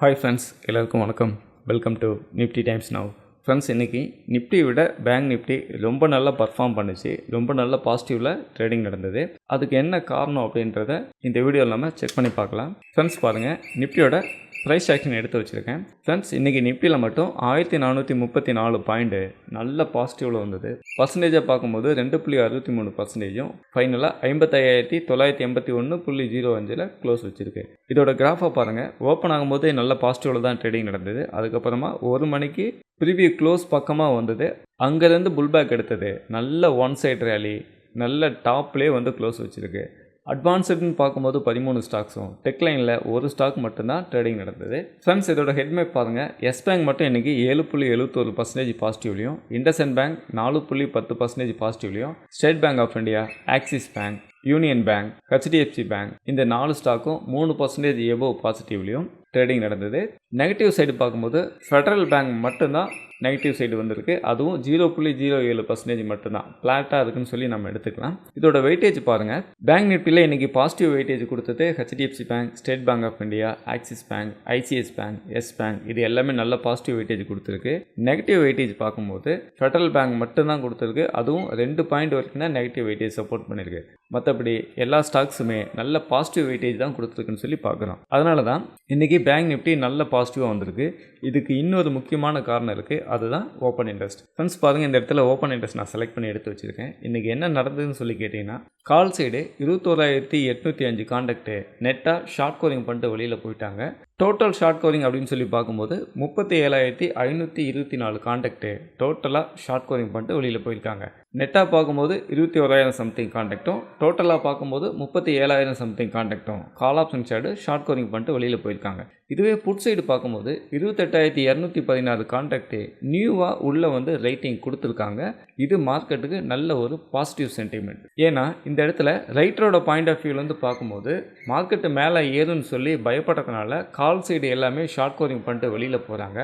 Hi friends, எல்லாருக்கும் வணக்கம். Welcome to Nifty times now. Friends, இன்றைக்கி நிஃப்டியை விட பேங்க் நிஃப்டி ரொம்ப நல்லா பர்ஃபார்ம் பண்ணிச்சு. ரொம்ப நல்ல பாசிட்டிவில் ட்ரேடிங் நடந்தது. அதுக்கு என்ன காரணம் அப்படின்றத இந்த வீடியோவில் நம்ம செக் பண்ணி பார்க்கலாம். ஃப்ரெண்ட்ஸ் பாருங்கள், நிஃப்டியோட ப்ரைஸ் ஆக்ஷன் எடுத்து வச்சுருக்கேன். ஃப்ரெண்ட்ஸ், இன்றைக்கி நிஃப்டியில் மட்டும் 1434 பாயிண்ட்டு நல்ல பாசிட்டிவில் வந்தது. பர்சன்டேஜாக பார்க்கும்போது 2.63%, ஃபைனலாக 55,981.05 க்ளோஸ் வச்சுருக்கு. இதோட கிராஃபாக பாருங்கள், ஓப்பன் ஆகும்போது நல்ல பாசிட்டிவில் தான் ட்ரேடிங் நடந்தது. அதுக்கப்புறமா 1 மணிக்கு ப்ரிவியூ க்ளோஸ் பக்கமாக வந்தது. அங்கேருந்து புல்பேக் எடுத்தது. நல்ல ஒன் சைட் ரேலி, நல்ல டாப்லேயே வந்து க்ளோஸ் வச்சுருக்கு. அட்வான்ஸ்டுன்னு பார்க்கும்போது 13 ஸ்டாக்ஸும், டெக்லைனில் ஒரு ஸ்டாக் மட்டும்தான் ட்ரேடிங் நடந்தது. ஃப்ரெண்ட்ஸ், இதோட ஹெட்மேப் பாருங்கள். எஸ் பேங்க் மட்டும் இன்றைக்கி 7.71% பாசிட்டிவ்லையும், இண்டஸ்இண்ட் பேங்க் 4.10% பாசிட்டிவ்லையும், state bank of India, Axis bank, union bank, HDFC bank இந்த 4 ஸ்டாக்கும் 3% எபோவ் பாசிட்டிவ்லையும் ட்ரேடிங் நடந்தது. நெகட்டிவ் சைடு பார்க்கும்போது ஃபெடரல் பேங்க் மட்டும்தான் நெகட்டிவ் சைடு வந்திருக்கு. அதுவும் 0.07% மட்டும்தான் ஃப்ளாட்டாக இருக்குன்னு சொல்லி நம்ம எடுத்துக்கலாம். இதோட வெயிட்டேஜ் பாருங்கள். பேங்க் நிஃப்டியில் இன்றைக்கி பாசிட்டிவ் வெயிட்டேஜ் கொடுத்தது HDFC bank, State bank of India, Axis bank, ICICI bank, Yes bank இது எல்லாமே நல்ல பாசிட்டிவ் வெயிட்டேஜ் கொடுத்துருக்கு. நெகட்டிவ் வெயிட்டேஜ் பார்க்கும்போது ஃபெடரல் பேங்க் மட்டும்தான் கொடுத்துருக்கு. அதுவும் 2 பாயிண்ட் வரைக்கும் தான் நெகட்டிவ் வெயிட்டேஜ் சப்போர்ட் பண்ணியிருக்கு. மற்றபடி எல்லா ஸ்டாக்ஸுமே நல்ல பாசிட்டிவ் வெயிட்டேஜ் தான் கொடுத்துருக்குன்னு சொல்லி பார்க்குறோம். அதனால தான் இன்றைக்கி பேங்க் நிஃப்டி நல்ல பாசிட்டிவாக வந்திருக்கு. இதுக்கு இன்னொரு முக்கியமான காரணம் இருக்குது, அதுதான் ஓப்பன் இன்ட்ரெஸ்ட். ஃப்ரெண்ட்ஸ் பாருங்கள், இந்த இடத்துல ஓப்பன் இன்ட்ரெஸ்ட் நான் செலக்ட் பண்ணி எடுத்து வச்சுருக்கேன். இன்றைக்கி என்ன நடந்ததுன்னு சொல்லி கேட்டிங்கன்னா, call side 21,805 contact நெட்டாக short covering பண்ணிட்டு வெளியில் போயிட்டாங்க. டோட்டல் ஷார்ட் கோரிங் அப்படின்னு சொல்லி பார்க்கும்போது 37,524 கான்டாக்டு டோட்டலாக ஷார்ட் கோரிங் பண்ணிட்டு வெளியில் போயிருக்காங்க. நெட்டாக பார்க்கும்போது 21,000 சம்திங் கான்டாக்டும், டோட்டலாக பார்க்கும்போது 37,000 சம்திங் கான்டாக்டும் call option side short covering பண்ணிட்டு வெளியில் போயிருக்காங்க. இதுவே புட் சைடு பார்க்கும்போது 28,216 கான்டாக்டு நியூவாக உள்ளே வந்து ரேட்டிங் கொடுத்துருக்காங்க. இது மார்க்கெட்டுக்கு நல்ல ஒரு பாசிட்டிவ் சென்டிமெண்ட். ஏன்னா இந்த இடத்துல ரைட்டரோட பாயிண்ட் ஆஃப் வியூலேருந்து பார்க்கும்போது மார்க்கெட்டு மேலே ஏறுன்னு சொல்லி பயப்படுறதுனால கால் சைடு எல்லாமே ஷார்ட் கோரிங் பண்ணிட்டு வெளியில் போகிறாங்க.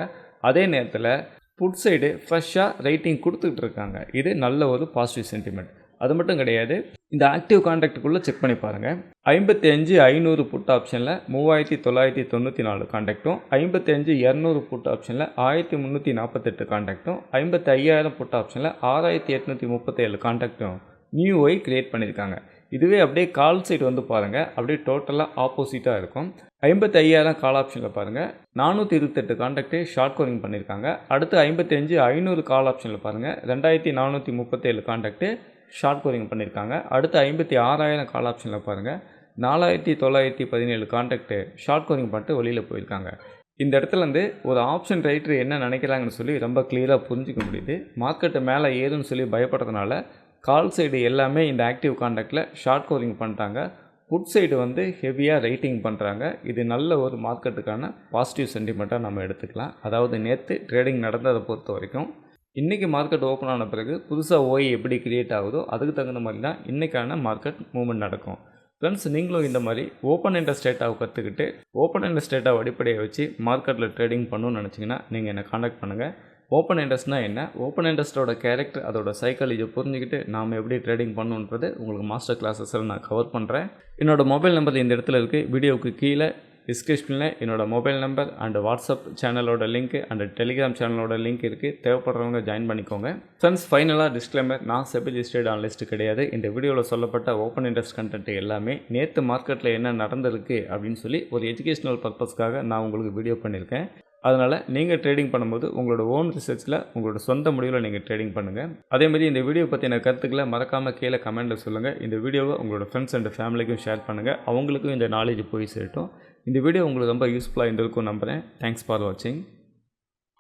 அதே நேரத்தில் புட் சைடு ஃப்ரெஷ்ஷாக ரைட்டிங் கொடுத்துக்கிட்டு இருக்காங்க. இது நல்ல ஒரு பாசிட்டிவ் சென்டிமெண்ட். அது மட்டும் கிடையாது, இந்த ஆக்டிவ் கான்டாக்டுக்குள்ளே செக் பண்ணி பாருங்கள். 55,500 புட் ஆப்ஷனில் 3,994 கான்டாக்டும், 55,200 புட் ஆப்ஷனில் 1,348 கான்டாக்டும், 55,000 புட் ஆப்ஷனில் 6,837 கான்டாக்டும் நியூவை கிரியேட் பண்ணியிருக்காங்க. இதுவே அப்படியே கால் சைடு வந்து பாருங்கள், அப்படியே டோட்டலாக ஆப்போசிட்டாக இருக்கும். 55,000 கால் ஆப்ஷனில் பாருங்கள் 428 கான்டாக்டே ஷார்ட் கோரிங் பண்ணியிருக்காங்க. அடுத்து 55,500 கால் ஆப்ஷனில் பாருங்கள் 2,437 கான்டாக்டு ஷார்ட் கோரிங் பண்ணியிருக்காங்க. அடுத்து 56,000 கால் ஆப்ஷனில் பாருங்கள் 4,917 கான்டாக்டு ஷார்ட் கோரிங் பண்ணிட்டு வெளியில் போயிருக்காங்க. இந்த இடத்துலேருந்து ஒரு ஆப்ஷன் ரைட்டர் என்ன நினைக்கிறாங்கன்னு சொல்லி ரொம்ப கிளியராக புரிஞ்சிக்க முடியுது. மார்க்கெட்டு மேலே ஏறுன்னு சொல்லி பயப்படுறதுனால கால் சைடு எல்லாமே இந்த ஆக்டிவ் கான்டாக்டில் ஷார்ட் கோரிங் பண்ணிட்டாங்க. புட் சைடு வந்து ஹெவியாக ரைட்டிங் பண்ணுறாங்க. இது நல்ல ஒரு மார்க்கெட்டுக்கான பாசிட்டிவ் சென்டிமெண்ட்டாக நம்ம எடுத்துக்கலாம். அதாவது நேற்று ட்ரேடிங் நடந்ததை பொறுத்த வரைக்கும் இன்றைக்கி மார்க்கெட் ஓப்பன் ஆன பிறகு புதுசாக ஓய் எப்படி கிரியேட் ஆகுதோ அதுக்கு தகுந்த மாதிரி தான் இன்றைக்கான மார்க்கெட் மூவ்மெண்ட் நடக்கும். ஃப்ரெண்ட்ஸ், நீங்களும் இந்த மாதிரி ஓப்பன் இன்ட்ரெஸ்ட் டேட்டாவை கற்றுக்கிட்டு ஓப்பன் இன்ட்ரெஸ்ட் டேட்டாவை அடிப்படையை வச்சு மார்க்கெட்டில் ட்ரேடிங் பண்ணணும்னு நினச்சிங்கன்னா நீங்கள் என்னை காண்டாக்ட் பண்ணுங்கள். ஓப்பன் இன்ட்ரெஸ்ட்னா என்ன, ஓப்பன் இன்ட்ரெஸ்ட்டோட கேரக்டர், அதோட சைக்காலஜியை புரிஞ்சுக்கிட்டு நாம் எப்படி ட்ரேடிங் பண்ணணுன்றது உங்களுக்கு மாஸ்டர் கிளாஸஸில் நான் கவர் பண்ணுறேன். என்னோடய மொபைல் நம்பர் இந்த இடத்துல இருக்குது. வீடியோவுக்கு கீழே டிஸ்கிரிப்ஷனில் என்னோடய மொபைல் நம்பர் அண்ட் வாட்ஸ்அப் சேனலோட லிங்க் அண்ட் டெலிகிராம் சேனலோட லிங்க் இருக்குது. தேவைப்படுறவங்க ஜாயின் பண்ணிக்கோங்க. ஃப்ரெண்ட்ஸ், ஃபைனலாக டிஸ்க்ளைமர், நான் செபி ரிஜிஸ்டர்ட் அனலிஸ்ட் கிடையாது. இந்த வீடியோவில் சொல்லப்பட்ட ஓப்பன் இன்ட்ரெஸ்ட் கண்டென்ட் எல்லாமே நேற்று மார்க்கெட்டில் என்ன நடந்திருக்கு அப்படின்னு சொல்லி ஒரு எஜுகேஷனல் பர்பஸ்க்காக நான் உங்களுக்கு வீடியோ பண்ணியிருக்கேன். அதனால் நீங்கள் ட்ரேடிங் பண்ணும்போது உங்களோட ஓன் ரிசர்ச்சில் உங்களோட சொந்த முடிவில் நீங்கள் ட்ரேடிங் பண்ணுங்கள். அதேமாதிரி இந்த வீடியோ பற்றின கருத்துக்களை மறக்காமல் கீழே கமெண்ட்டில் சொல்லுங்கள். இந்த வீடியோவை உங்களோட ஃப்ரெண்ட்ஸ் அண்ட் ஃபேமிலிக்கும் ஷேர் பண்ணுங்கள். அவங்களுக்கும் இந்த நாலேஜ் போய் சேரட்டும். இந்த வீடியோ உங்களுக்கு ரொம்ப யூஸ்ஃபுல்லாக இருந்திருக்கும் நம்புகிறேன். தேங்க்ஸ் ஃபார் வாட்சிங்.